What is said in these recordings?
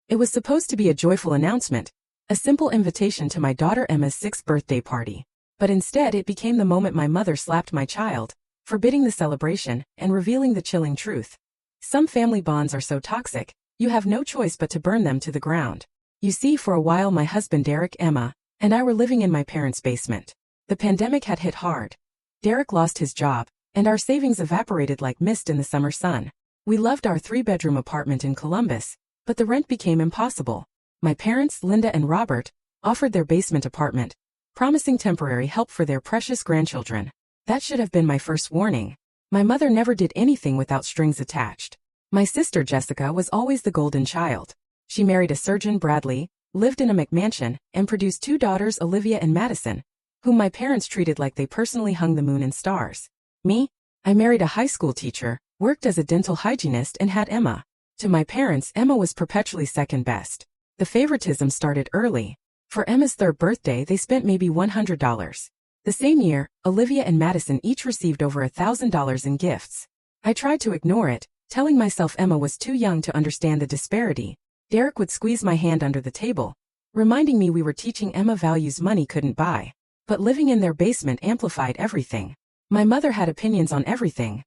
It was supposed to be a joyful announcement, a simple invitation to my daughter Emma's 6th birthday party. But instead it became the moment my mother slapped my child, forbidding the celebration and revealing the chilling truth. Some family bonds are so toxic, you have no choice but to burn them to the ground. You see, for a while my husband Derek, Emma, and I were living in my parents' basement. The pandemic had hit hard. Derek lost his job, and our savings evaporated like mist in the summer sun. We loved our 3-bedroom apartment in Columbus, but the rent became impossible. My parents, Linda and Robert, offered their basement apartment, promising temporary help for their precious grandchildren. That should have been my first warning. My mother never did anything without strings attached. My sister Jessica was always the golden child. She married a surgeon, Bradley, lived in a McMansion, and produced 2 daughters, Olivia and Madison, whom my parents treated like they personally hung the moon and stars. Me? I married a high school teacher, worked as a dental hygienist, and had Emma. To my parents, Emma was perpetually second best. The favoritism started early. For Emma's 3rd birthday they spent maybe $100. The same year, Olivia and Madison each received over $1,000 in gifts. I tried to ignore it, telling myself Emma was too young to understand the disparity. Derek would squeeze my hand under the table, reminding me we were teaching Emma values money couldn't buy. But living in their basement amplified everything. My mother had opinions on everything,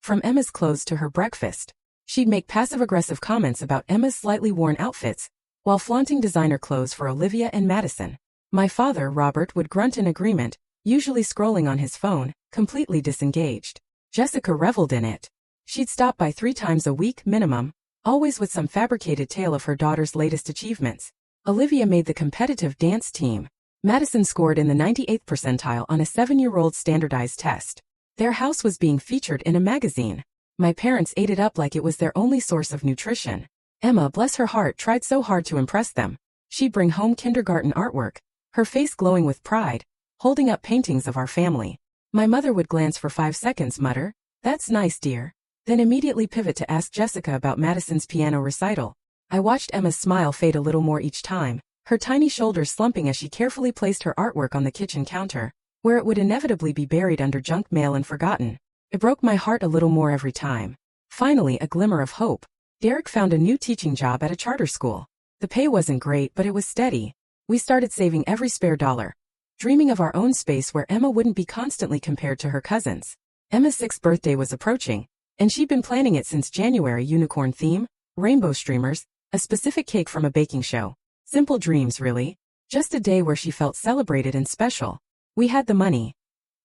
from Emma's clothes to her breakfast. She'd make passive-aggressive comments about Emma's slightly worn outfits, while flaunting designer clothes for Olivia and Madison. My father, Robert, would grunt in agreement, usually scrolling on his phone, completely disengaged. Jessica reveled in it. She'd stop by 3 times a week minimum, always with some fabricated tale of her daughter's latest achievements. Olivia made the competitive dance team. Madison scored in the 98th percentile on a 7-year-old standardized test. Their house was being featured in a magazine. My parents ate it up like it was their only source of nutrition. Emma, bless her heart, tried so hard to impress them. She'd bring home kindergarten artwork, her face glowing with pride, holding up paintings of our family. My mother would glance for 5 seconds, mutter, "That's nice, dear," then immediately pivot to ask Jessica about Madison's piano recital. I watched Emma's smile fade a little more each time, her tiny shoulders slumping as she carefully placed her artwork on the kitchen counter, where it would inevitably be buried under junk mail and forgotten. It broke my heart a little more every time. Finally, a glimmer of hope. Derek found a new teaching job at a charter school. The pay wasn't great, but it was steady. We started saving every spare dollar, dreaming of our own space where Emma wouldn't be constantly compared to her cousins. Emma's 6th birthday was approaching, and she'd been planning it since January. Unicorn theme, rainbow streamers, a specific cake from a baking show. Simple dreams, really. Just a day where she felt celebrated and special. We had the money.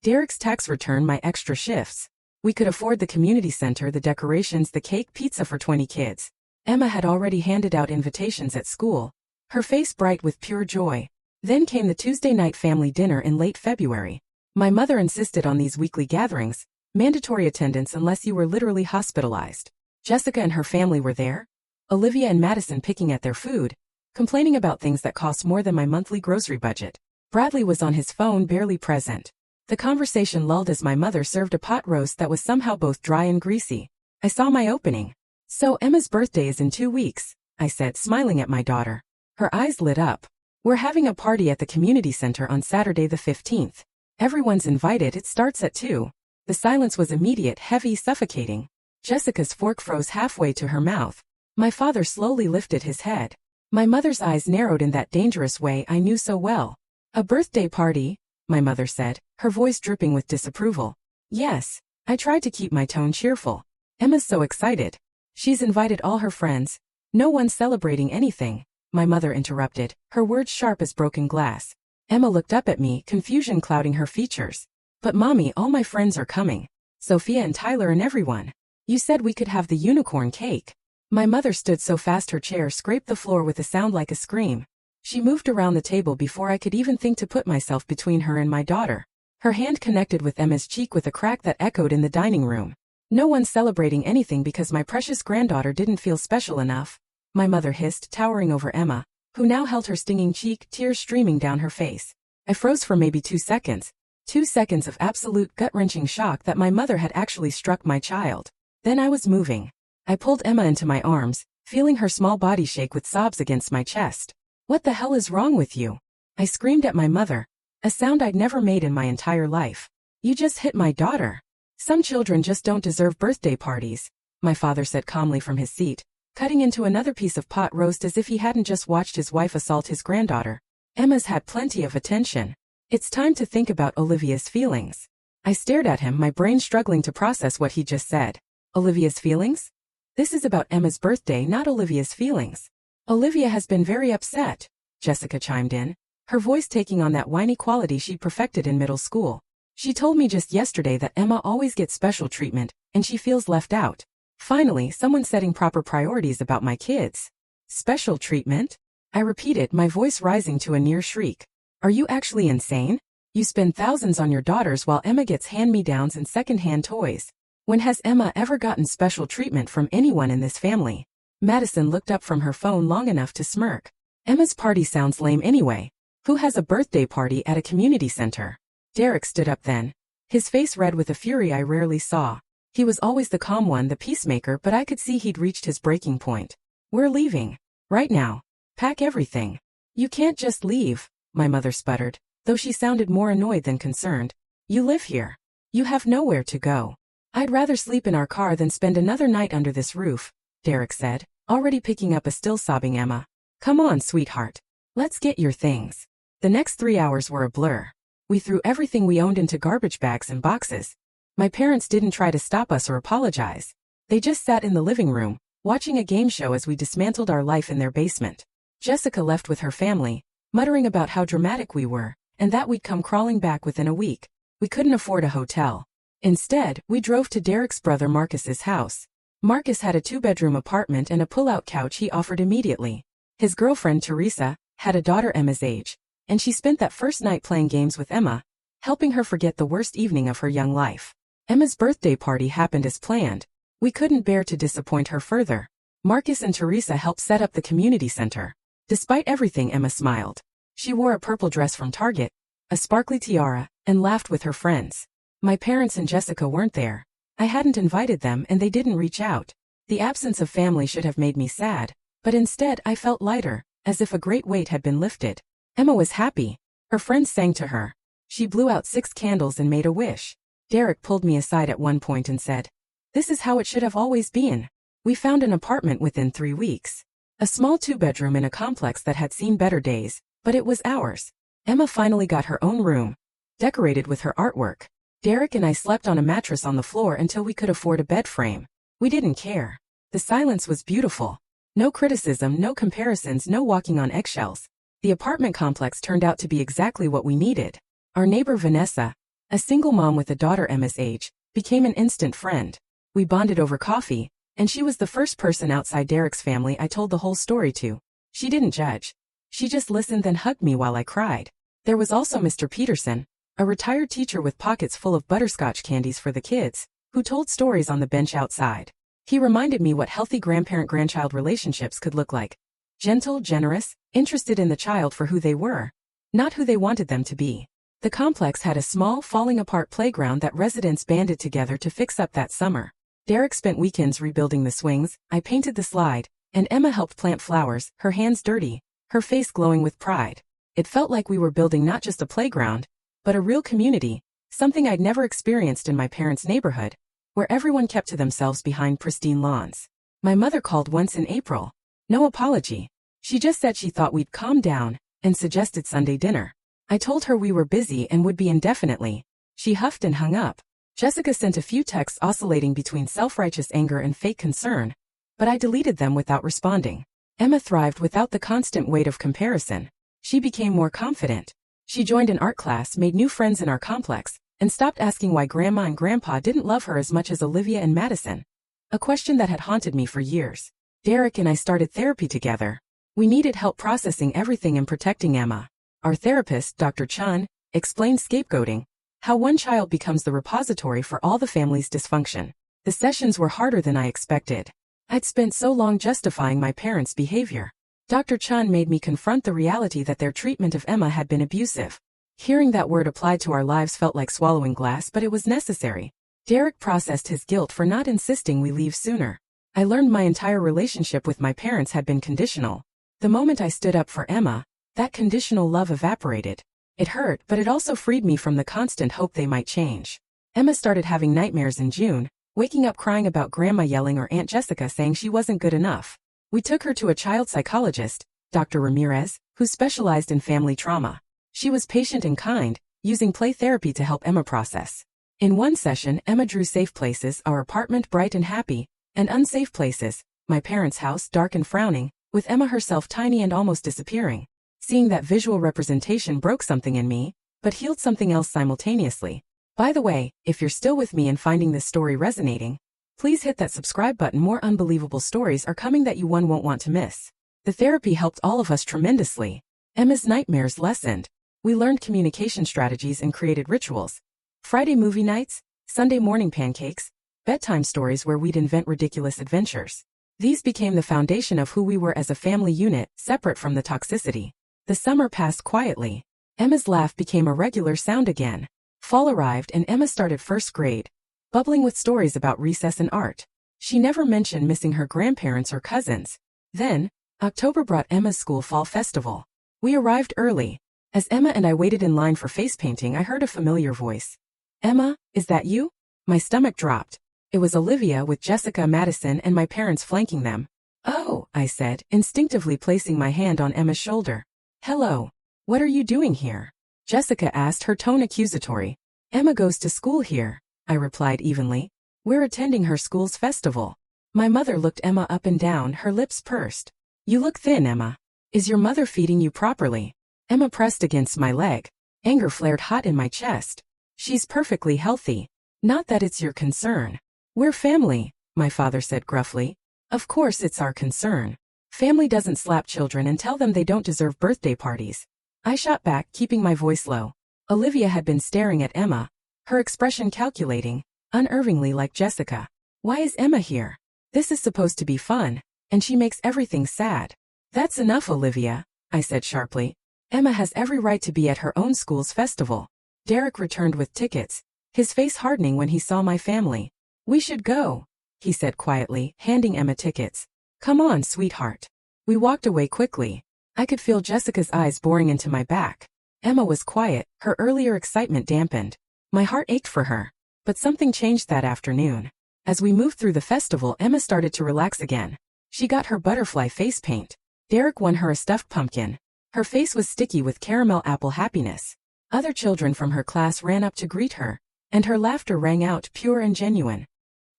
Derek's tax return, my extra shifts. We could afford the community center, the decorations, the cake, pizza for 20 kids. Emma had already handed out invitations at school, her face bright with pure joy. Then came the Tuesday night family dinner in late February. My mother insisted on these weekly gatherings, mandatory attendance unless you were literally hospitalized. Jessica and her family were there, Olivia and Madison picking at their food, complaining about things that cost more than my monthly grocery budget. Bradley was on his phone, barely present. The conversation lulled as my mother served a pot roast that was somehow both dry and greasy. I saw my opening. "So Emma's birthday is in 2 weeks, I said, smiling at my daughter. Her eyes lit up. "We're having a party at the community center on Saturday the 15th. Everyone's invited, it starts at 2. The silence was immediate, heavy, suffocating. Jessica's fork froze halfway to her mouth. My father slowly lifted his head. My mother's eyes narrowed in that dangerous way I knew so well. "A birthday party?" my mother said, her voice dripping with disapproval. "Yes." I tried to keep my tone cheerful. "Emma's so excited. She's invited all her friends. No one's celebrating anything," my mother interrupted, her words sharp as broken glass. Emma looked up at me, confusion clouding her features. "But Mommy, all my friends are coming. Sophia and Tyler and everyone. You said we could have the unicorn cake." My mother stood so fast her chair scraped the floor with a sound like a scream. She moved around the table before I could even think to put myself between her and my daughter. Her hand connected with Emma's cheek with a crack that echoed in the dining room. "No one's celebrating anything because my precious granddaughter didn't feel special enough," my mother hissed, towering over Emma, who now held her stinging cheek, tears streaming down her face. I froze for maybe 2 seconds. 2 seconds of absolute gut-wrenching shock that my mother had actually struck my child. Then I was moving. I pulled Emma into my arms, feeling her small body shake with sobs against my chest. "What the hell is wrong with you?" I screamed at my mother, a sound I'd never made in my entire life. "You just hit my daughter." "Some children just don't deserve birthday parties," my father said calmly from his seat, cutting into another piece of pot roast as if he hadn't just watched his wife assault his granddaughter. Emma's had plenty of attention. It's time to think about Olivia's feelings. I stared at him, my brain struggling to process what he just said. Olivia's feelings? This is about Emma's birthday, not Olivia's feelings. Olivia has been very upset, Jessica chimed in, her voice taking on that whiny quality she'd perfected in middle school. She told me just yesterday that Emma always gets special treatment, and she feels left out. Finally, someone setting proper priorities about my kids. Special treatment? I repeated, my voice rising to a near shriek. Are you actually insane? You spend thousands on your daughters while Emma gets hand-me-downs and second-hand toys. When has Emma ever gotten special treatment from anyone in this family? Madison looked up from her phone long enough to smirk. Emma's party sounds lame anyway. Who has a birthday party at a community center? Derek stood up then, his face red with a fury I rarely saw. He was always the calm one, the peacemaker, but I could see he'd reached his breaking point. We're leaving. Right now. Pack everything. You can't just leave, my mother sputtered, though she sounded more annoyed than concerned. You live here. You have nowhere to go. I'd rather sleep in our car than spend another night under this roof, Derek said, already picking up a still sobbing Emma. Come on, sweetheart. Let's get your things. The next 3 hours were a blur. We threw everything we owned into garbage bags and boxes. My parents didn't try to stop us or apologize. They just sat in the living room, watching a game show as we dismantled our life in their basement. Jessica left with her family, muttering about how dramatic we were, and that we'd come crawling back within a week. We couldn't afford a hotel. Instead, we drove to Derek's brother Marcus's house. Marcus had a 2-bedroom apartment and a pull-out couch he offered immediately. His girlfriend, Teresa, had a daughter Emma's age, and she spent that first night playing games with Emma, helping her forget the worst evening of her young life. Emma's birthday party happened as planned. We couldn't bear to disappoint her further. Marcus and Teresa helped set up the community center. Despite everything, Emma smiled. She wore a purple dress from Target, a sparkly tiara, and laughed with her friends. My parents and Jessica weren't there. I hadn't invited them and they didn't reach out. The absence of family should have made me sad, but instead I felt lighter, as if a great weight had been lifted. Emma was happy. Her friends sang to her. She blew out 6 candles and made a wish. Derek pulled me aside at one point and said, "This is how it should have always been." We found an apartment within 3 weeks. A small 2-bedroom in a complex that had seen better days, but it was ours. Emma finally got her own room, decorated with her artwork. Derek and I slept on a mattress on the floor until we could afford a bed frame. We didn't care. The silence was beautiful. No criticism, no comparisons, no walking on eggshells. The apartment complex turned out to be exactly what we needed. Our neighbor Vanessa, a single mom with a daughter Emma's age, became an instant friend. We bonded over coffee, and she was the first person outside Derek's family I told the whole story to. She didn't judge. She just listened then hugged me while I cried. There was also Mr. Peterson, a retired teacher with pockets full of butterscotch candies for the kids, who told stories on the bench outside. He reminded me what healthy grandparent-grandchild relationships could look like. Gentle, generous, interested in the child for who they were, not who they wanted them to be. The complex had a small, falling-apart playground that residents banded together to fix up that summer. Derek spent weekends rebuilding the swings, I painted the slide, and Emma helped plant flowers, her hands dirty, her face glowing with pride. It felt like we were building not just a playground, but a real community, something I'd never experienced in my parents' neighborhood, where everyone kept to themselves behind pristine lawns. My mother called once in April. No apology. She just said she thought we'd calm down, and suggested Sunday dinner. I told her we were busy and would be indefinitely. She huffed and hung up. Jessica sent a few texts oscillating between self-righteous anger and fake concern, but I deleted them without responding. Emma thrived without the constant weight of comparison. She became more confident. She joined an art class, made new friends in our complex, and stopped asking why Grandma and Grandpa didn't love her as much as Olivia and Madison. A question that had haunted me for years. Derek and I started therapy together. We needed help processing everything and protecting Emma. Our therapist, Dr. Chun, explained scapegoating, how one child becomes the repository for all the family's dysfunction. The sessions were harder than I expected. I'd spent so long justifying my parents' behavior. Dr. Chun made me confront the reality that their treatment of Emma had been abusive. Hearing that word applied to our lives felt like swallowing glass, but it was necessary. Derek processed his guilt for not insisting we leave sooner. I learned my entire relationship with my parents had been conditional. The moment I stood up for Emma, that conditional love evaporated. It hurt, but it also freed me from the constant hope they might change. Emma started having nightmares in June, waking up crying about Grandma yelling or Aunt Jessica saying she wasn't good enough. We took her to a child psychologist, Dr. Ramirez, who specialized in family trauma. She was patient and kind, using play therapy to help Emma process. In one session, Emma drew safe places, our apartment bright and happy, and unsafe places, my parents' house dark and frowning, with Emma herself tiny and almost disappearing. Seeing that visual representation broke something in me, but healed something else simultaneously. By the way, if you're still with me and finding this story resonating, please hit that subscribe button. More unbelievable stories are coming that you won't want to miss. The therapy helped all of us tremendously. Emma's nightmares lessened. We learned communication strategies and created rituals. Friday movie nights, Sunday morning pancakes, bedtime stories where we'd invent ridiculous adventures. These became the foundation of who we were as a family unit, separate from the toxicity. The summer passed quietly. Emma's laugh became a regular sound again. Fall arrived and Emma started first grade, bubbling with stories about recess and art. She never mentioned missing her grandparents or cousins. Then, October brought Emma's school fall festival. We arrived early. As Emma and I waited in line for face painting, I heard a familiar voice. "Emma, is that you?" My stomach dropped. It was Olivia with Jessica, Madison, and my parents flanking them. "Oh," I said, instinctively placing my hand on Emma's shoulder. "Hello. What are you doing here?" Jessica asked, her tone accusatory. "Emma goes to school here," I replied evenly. "We're attending her school's festival." My mother looked Emma up and down, her lips pursed. "You look thin, Emma. Is your mother feeding you properly?" Emma pressed against my leg. Anger flared hot in my chest. "She's perfectly healthy. Not that it's your concern." "We're family," my father said gruffly. "Of course it's our concern. Family doesn't slap children and tell them they don't deserve birthday parties." I shot back, keeping my voice low. Olivia had been staring at Emma, her expression calculating, unervingly like Jessica. "Why is Emma here? This is supposed to be fun, and she makes everything sad." "That's enough, Olivia," I said sharply. "Emma has every right to be at her own school's festival." Derek returned with tickets, his face hardening when he saw my family. "We should go," he said quietly, handing Emma tickets. "Come on, sweetheart." We walked away quickly. I could feel Jessica's eyes boring into my back. Emma was quiet, her earlier excitement dampened. My heart ached for her. But something changed that afternoon. As we moved through the festival, Emma started to relax again. She got her butterfly face paint. Derek won her a stuffed pumpkin. Her face was sticky with caramel apple happiness. Other children from her class ran up to greet her, and her laughter rang out, pure and genuine.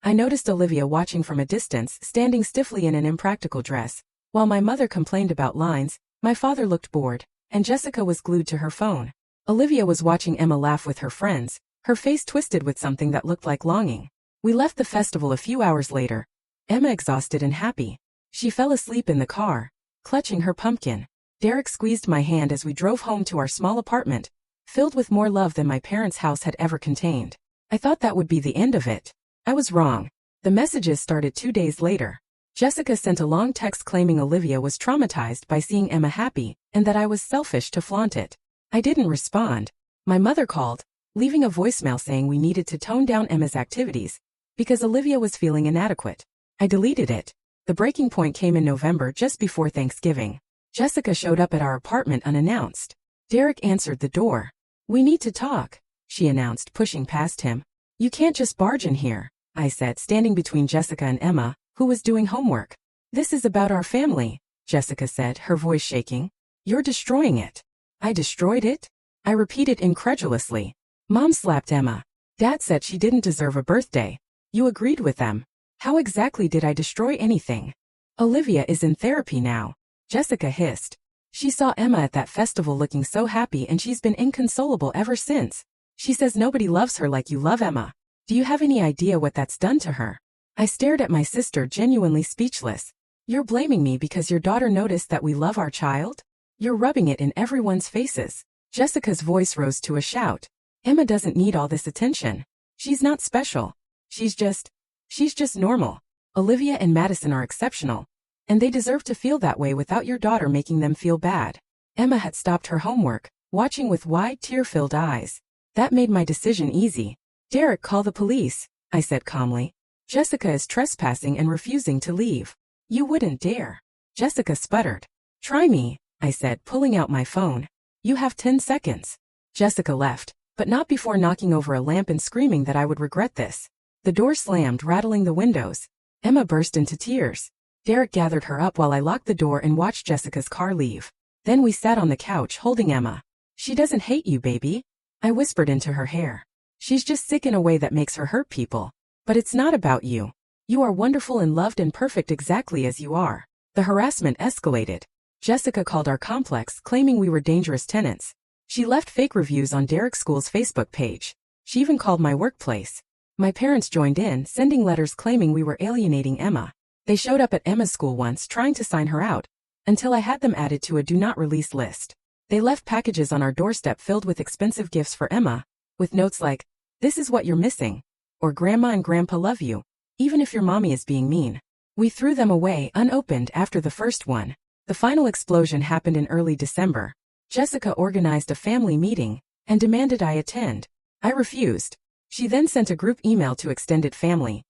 I noticed Olivia watching from a distance, standing stiffly in an impractical dress. While my mother complained about lines, my father looked bored, and Jessica was glued to her phone. Olivia was watching Emma laugh with her friends, her face twisted with something that looked like longing. We left the festival a few hours later, Emma exhausted and happy. She fell asleep in the car, clutching her pumpkin. Derek squeezed my hand as we drove home to our small apartment, filled with more love than my parents' house had ever contained. I thought that would be the end of it. I was wrong. The messages started 2 days later. Jessica sent a long text claiming Olivia was traumatized by seeing Emma happy, and that I was selfish to flaunt it. I didn't respond. My mother called, leaving a voicemail saying we needed to tone down Emma's activities, because Olivia was feeling inadequate. I deleted it. The breaking point came in November, just before Thanksgiving. Jessica showed up at our apartment unannounced. Derek answered the door. "We need to talk," she announced, pushing past him. "You can't just barge in here," I said, standing between Jessica and Emma, who was doing homework. "This is about our family," Jessica said, her voice shaking. "You're destroying it." "I destroyed it?" I repeated incredulously. "Mom slapped Emma. Dad said she didn't deserve a birthday. You agreed with them. How exactly did I destroy anything?" "Olivia is in therapy now," Jessica hissed. "She saw Emma at that festival looking so happy and she's been inconsolable ever since. She says nobody loves her like you love Emma. Do you have any idea what that's done to her?" I stared at my sister, genuinely speechless. "You're blaming me because your daughter noticed that we love our child? You're rubbing it in everyone's faces." Jessica's voice rose to a shout. "Emma doesn't need all this attention. She's not special. She's just normal. Olivia and Madison are exceptional, and they deserve to feel that way without your daughter making them feel bad." Emma had stopped her homework, watching with wide, tear-filled eyes. That made my decision easy. "Derek, call the police," I said calmly. "Jessica is trespassing and refusing to leave." "You wouldn't dare." Jessica sputtered. "Try me," I said, pulling out my phone. "You have 10 seconds. Jessica left, but not before knocking over a lamp and screaming that I would regret this. The door slammed, rattling the windows. Emma burst into tears. Derek gathered her up while I locked the door and watched Jessica's car leave. Then we sat on the couch holding Emma. She doesn't hate you, baby, I whispered into her hair. She's just sick in a way that makes her hurt people. But it's not about you. You are wonderful and loved and perfect exactly as you are. The harassment escalated. Jessica called our complex, claiming we were dangerous tenants. She left fake reviews on Derek's school's Facebook page. She even called my workplace. My parents joined in, sending letters claiming we were alienating Emma. They showed up at Emma's school once trying to sign her out, until I had them added to a do not release list. They left packages on our doorstep filled with expensive gifts for Emma, with notes like, "This is what you're missing," or "Grandma and Grandpa love you, even if your mommy is being mean." We threw them away unopened after the first one. The final explosion happened in early December. Jessica organized a family meeting and demanded I attend. I refused. She then sent a group email to extended family.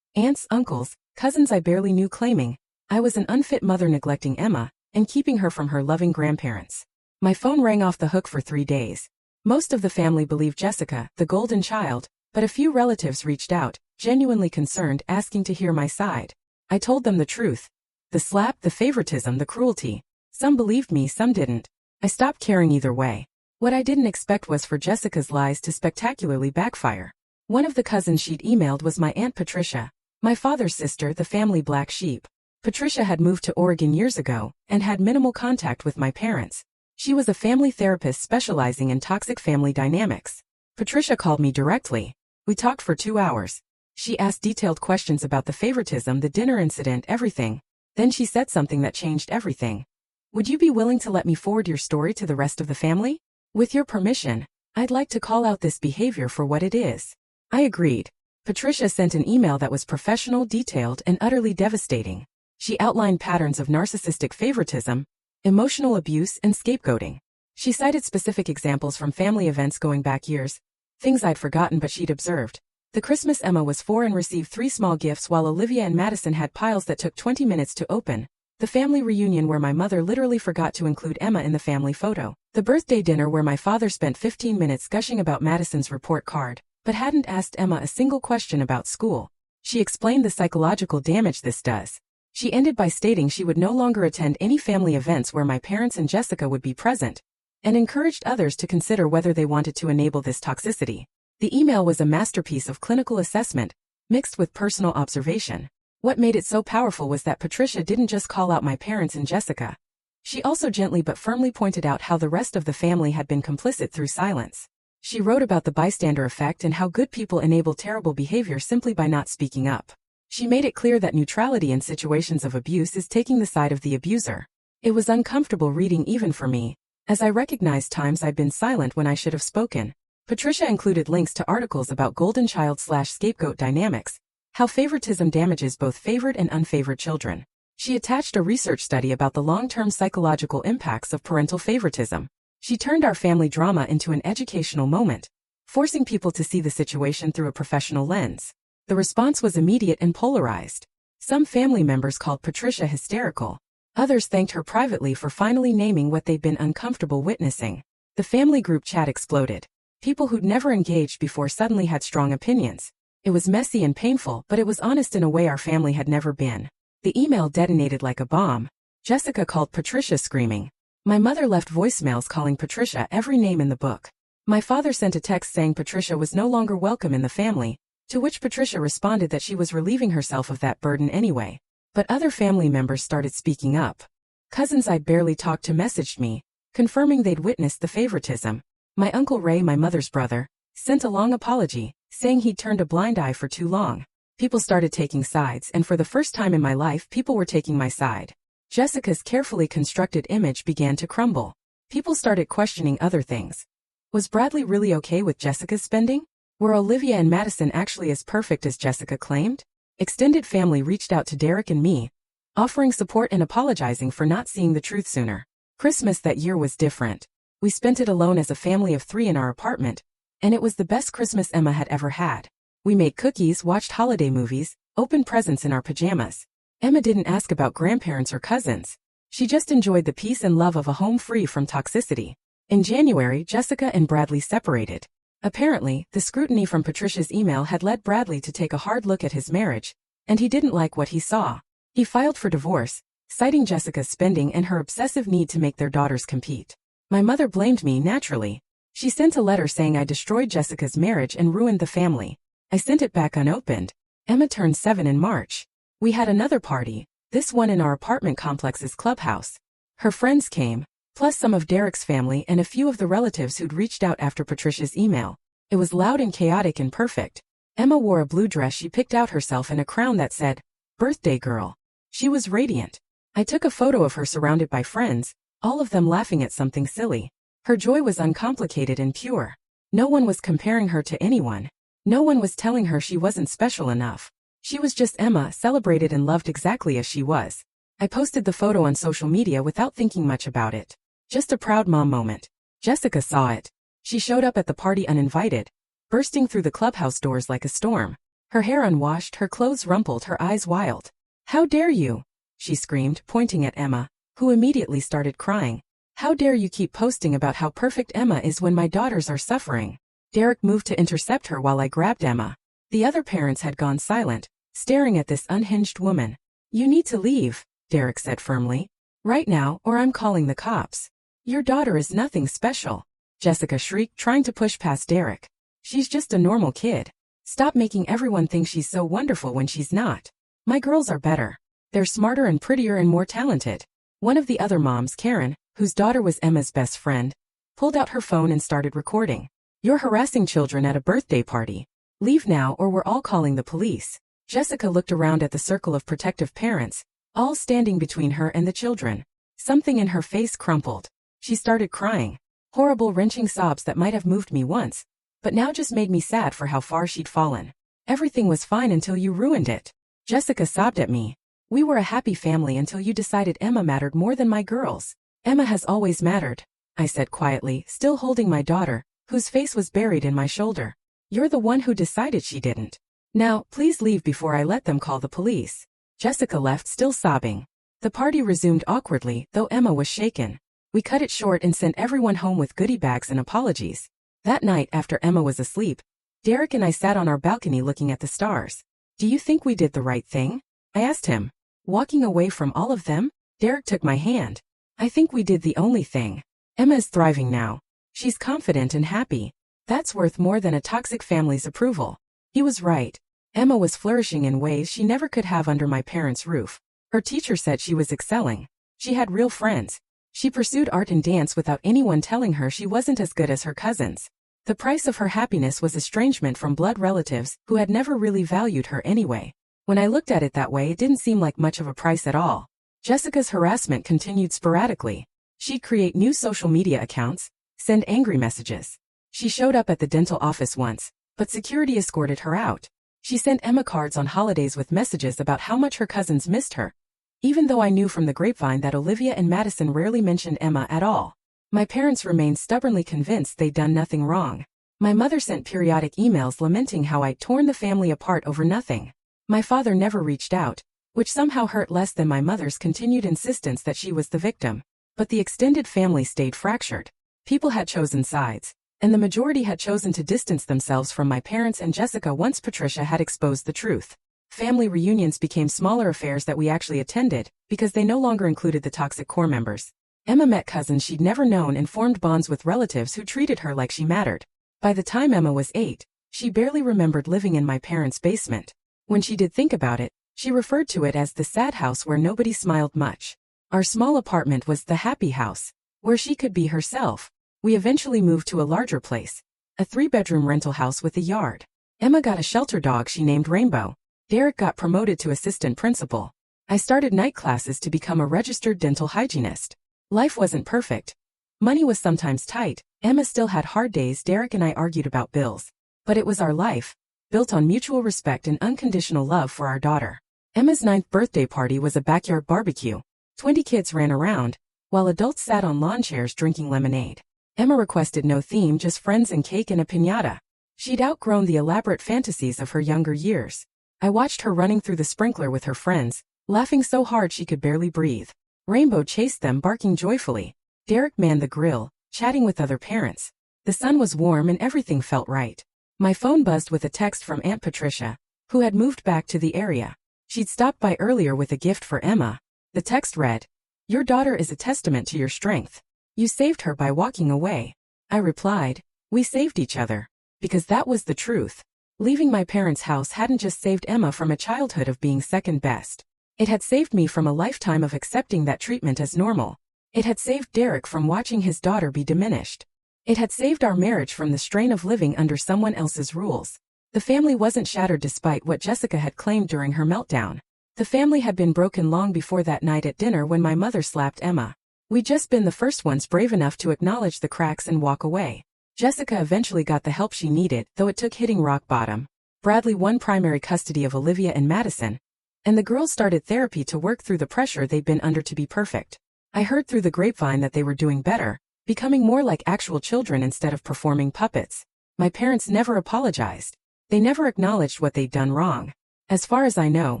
Aunts, uncles, cousins I barely knew, claiming I was an unfit mother neglecting Emma and keeping her from her loving grandparents. My phone rang off the hook for 3 days. Most of the family believed Jessica, the golden child, but a few relatives reached out, genuinely concerned, asking to hear my side. I told them the truth. The slap, the favoritism, the cruelty. Some believed me, some didn't. I stopped caring either way. What I didn't expect was for Jessica's lies to spectacularly backfire. One of the cousins she'd emailed was my Aunt Patricia, my father's sister, the family black sheep. Patricia had moved to Oregon years ago and had minimal contact with my parents. She was a family therapist specializing in toxic family dynamics. Patricia called me directly. We talked for 2 hours. She asked detailed questions about the favoritism, the dinner incident, everything. Then she said something that changed everything. "Would you be willing to let me forward your story to the rest of the family? With your permission, I'd like to call out this behavior for what it is." I agreed. Patricia sent an email that was professional, detailed, and utterly devastating. She outlined patterns of narcissistic favoritism, emotional abuse, and scapegoating. She cited specific examples from family events going back years, things I'd forgotten but she'd observed. The Christmas Emma was 4 and received 3 small gifts, while Olivia and Madison had piles that took 20 minutes to open. The family reunion where my mother literally forgot to include Emma in the family photo. The birthday dinner where my father spent 15 minutes gushing about Madison's report card, but hadn't asked Emma a single question about school. She explained the psychological damage this does. She ended by stating she would no longer attend any family events where my parents and Jessica would be present, and encouraged others to consider whether they wanted to enable this toxicity. The email was a masterpiece of clinical assessment, mixed with personal observation. What made it so powerful was that Patricia didn't just call out my parents and Jessica. She also gently but firmly pointed out how the rest of the family had been complicit through silence. She wrote about the bystander effect and how good people enable terrible behavior simply by not speaking up. She made it clear that neutrality in situations of abuse is taking the side of the abuser. It was uncomfortable reading even for me, as I recognized times I'd been silent when I should have spoken. Patricia included links to articles about golden child/scapegoat dynamics, how favoritism damages both favored and unfavored children. She attached a research study about the long-term psychological impacts of parental favoritism. She turned our family drama into an educational moment, forcing people to see the situation through a professional lens. The response was immediate and polarized. Some family members called Patricia hysterical. Others thanked her privately for finally naming what they'd been uncomfortable witnessing. The family group chat exploded. People who'd never engaged before suddenly had strong opinions. It was messy and painful, but it was honest in a way our family had never been. The email detonated like a bomb. Jessica called Patricia screaming. My mother left voicemails calling Patricia every name in the book. My father sent a text saying Patricia was no longer welcome in the family, to which Patricia responded that she was relieving herself of that burden anyway. But other family members started speaking up. Cousins I'd barely talked to messaged me, confirming they'd witnessed the favoritism. My Uncle Ray, my mother's brother, sent a long apology, saying he'd turned a blind eye for too long. People started taking sides, and for the first time in my life, people were taking my side. Jessica's carefully constructed image began to crumble. People started questioning other things. Was Bradley really okay with Jessica's spending? Were Olivia and Madison actually as perfect as Jessica claimed? Extended family reached out to Derek and me, offering support and apologizing for not seeing the truth sooner. Christmas that year was different. We spent it alone as a family of 3 in our apartment, and it was the best Christmas Emma had ever had. We made cookies, watched holiday movies, opened presents in our pajamas. Emma didn't ask about grandparents or cousins. She just enjoyed the peace and love of a home free from toxicity. In January, Jessica and Bradley separated. Apparently, the scrutiny from Patricia's email had led Bradley to take a hard look at his marriage, and he didn't like what he saw. He filed for divorce, citing Jessica's spending and her obsessive need to make their daughters compete. My mother blamed me, naturally. She sent a letter saying I destroyed Jessica's marriage and ruined the family. I sent it back unopened. Emma turned 7 in March. We had another party, this one in our apartment complex's clubhouse. Her friends came, plus some of Derek's family and a few of the relatives who'd reached out after Patricia's email. It was loud and chaotic and perfect. Emma wore a blue dress she picked out herself and a crown that said, "Birthday Girl." She was radiant. I took a photo of her surrounded by friends, all of them laughing at something silly. Her joy was uncomplicated and pure. No one was comparing her to anyone. No one was telling her she wasn't special enough. She was just Emma, celebrated and loved exactly as she was. I posted the photo on social media without thinking much about it. Just a proud mom moment. Jessica saw it. She showed up at the party uninvited, bursting through the clubhouse doors like a storm. Her hair unwashed, her clothes rumpled, her eyes wild. "How dare you?" she screamed, pointing at Emma, who immediately started crying. "How dare you keep posting about how perfect Emma is when my daughters are suffering?" Derek moved to intercept her while I grabbed Emma. The other parents had gone silent, staring at this unhinged woman. "You need to leave," Derek said firmly. "Right now, or I'm calling the cops. Your daughter is nothing special," Jessica shrieked, trying to push past Derek. "She's just a normal kid. Stop making everyone think she's so wonderful when she's not. My girls are better. They're smarter and prettier and more talented." One of the other moms, Karen, whose daughter was Emma's best friend, pulled out her phone and started recording. "You're harassing children at a birthday party. Leave now or we're all calling the police." Jessica looked around at the circle of protective parents, all standing between her and the children. Something in her face crumpled. She started crying. Horrible, wrenching sobs that might have moved me once, but now just made me sad for how far she'd fallen. "Everything was fine until you ruined it." Jessica sobbed at me. "We were a happy family until you decided Emma mattered more than my girls." "Emma has always mattered," I said quietly, still holding my daughter, whose face was buried in my shoulder. "You're the one who decided she didn't. Now, please leave before I let them call the police." Jessica left, still sobbing. The party resumed awkwardly, though Emma was shaken. We cut it short and sent everyone home with goodie bags and apologies. That night, after Emma was asleep, Derek and I sat on our balcony looking at the stars. "Do you think we did the right thing?" I asked him. "Walking away from all of them?" Derek took my hand. "I think we did the only thing. Emma is thriving now. She's confident and happy. That's worth more than a toxic family's approval." He was right. Emma was flourishing in ways she never could have under my parents' roof. Her teacher said she was excelling. She had real friends. She pursued art and dance without anyone telling her she wasn't as good as her cousins. The price of her happiness was estrangement from blood relatives who had never really valued her anyway. When I looked at it that way, it didn't seem like much of a price at all. Jessica's harassment continued sporadically. She'd create new social media accounts, send angry messages. She showed up at the dental office once, but security escorted her out. She sent Emma cards on holidays with messages about how much her cousins missed her, even though I knew from the grapevine that Olivia and Madison rarely mentioned Emma at all. My parents remained stubbornly convinced they'd done nothing wrong. My mother sent periodic emails lamenting how I'd torn the family apart over nothing. My father never reached out, which somehow hurt less than my mother's continued insistence that she was the victim. But the extended family stayed fractured. People had chosen sides, and the majority had chosen to distance themselves from my parents and Jessica once Patricia had exposed the truth. Family reunions became smaller affairs that we actually attended, because they no longer included the toxic core members. Emma met cousins she'd never known and formed bonds with relatives who treated her like she mattered. By the time Emma was 8, she barely remembered living in my parents' basement. When she did think about it, she referred to it as the sad house where nobody smiled much. Our small apartment was the happy house, where she could be herself. We eventually moved to a larger place, a 3-bedroom rental house with a yard. Emma got a shelter dog she named Rainbow. Derek got promoted to assistant principal. I started night classes to become a registered dental hygienist. Life wasn't perfect. Money was sometimes tight. Emma still had hard days. Derek and I argued about bills. But it was our life, built on mutual respect and unconditional love for our daughter. Emma's 9th birthday party was a backyard barbecue. 20 kids ran around, while adults sat on lawn chairs drinking lemonade. Emma requested no theme, just friends and cake and a piñata. She'd outgrown the elaborate fantasies of her younger years. I watched her running through the sprinkler with her friends, laughing so hard she could barely breathe. Rainbow chased them, barking joyfully. Derek manned the grill, chatting with other parents. The sun was warm and everything felt right. My phone buzzed with a text from Aunt Patricia, who had moved back to the area. She'd stopped by earlier with a gift for Emma. The text read, "Your daughter is a testament to your strength. You saved her by walking away." I replied, "We saved each other." Because that was the truth. Leaving my parents' house hadn't just saved Emma from a childhood of being second best. It had saved me from a lifetime of accepting that treatment as normal. It had saved Derek from watching his daughter be diminished. It had saved our marriage from the strain of living under someone else's rules. The family wasn't shattered despite what Jessica had claimed during her meltdown. The family had been broken long before that night at dinner when my mother slapped Emma. We'd just been the first ones brave enough to acknowledge the cracks and walk away. Jessica eventually got the help she needed, though it took hitting rock bottom. Bradley won primary custody of Olivia and Madison, and the girls started therapy to work through the pressure they'd been under to be perfect. I heard through the grapevine that they were doing better, becoming more like actual children instead of performing puppets. My parents never apologized. They never acknowledged what they'd done wrong. As far as I know,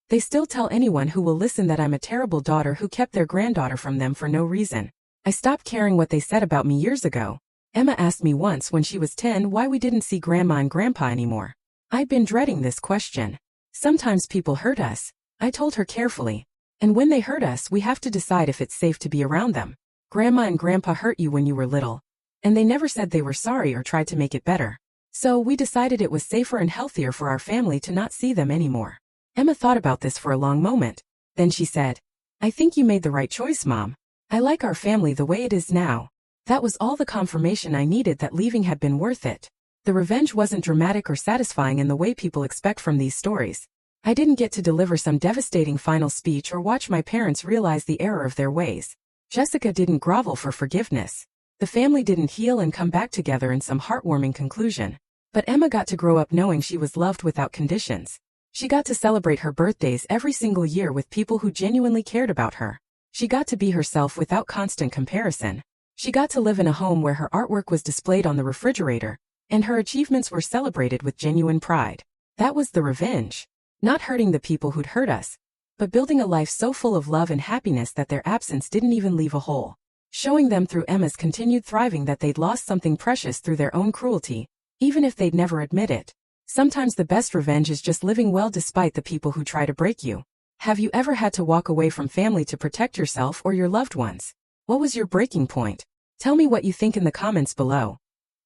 they still tell anyone who will listen that I'm a terrible daughter who kept their granddaughter from them for no reason. I stopped caring what they said about me years ago. Emma asked me once when she was 10 why we didn't see Grandma and Grandpa anymore. I'd been dreading this question. Sometimes people hurt us, I told her carefully. And when they hurt us, we have to decide if it's safe to be around them. Grandma and Grandpa hurt you when you were little, and they never said they were sorry or tried to make it better. So we decided it was safer and healthier for our family to not see them anymore. Emma thought about this for a long moment. Then she said, "I think you made the right choice, Mom. I like our family the way it is now." That was all the confirmation I needed that leaving had been worth it. The revenge wasn't dramatic or satisfying in the way people expect from these stories. I didn't get to deliver some devastating final speech or watch my parents realize the error of their ways. Jessica didn't grovel for forgiveness. The family didn't heal and come back together in some heartwarming conclusion. But Emma got to grow up knowing she was loved without conditions. She got to celebrate her birthdays every single year with people who genuinely cared about her. She got to be herself without constant comparison. She got to live in a home where her artwork was displayed on the refrigerator, and her achievements were celebrated with genuine pride. That was the revenge. Not hurting the people who'd hurt us, but building a life so full of love and happiness that their absence didn't even leave a hole. Showing them through Emma's continued thriving that they'd lost something precious through their own cruelty, even if they'd never admit it. Sometimes the best revenge is just living well despite the people who try to break you. Have you ever had to walk away from family to protect yourself or your loved ones? What was your breaking point? Tell me what you think in the comments below.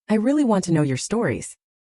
I really want to know your stories.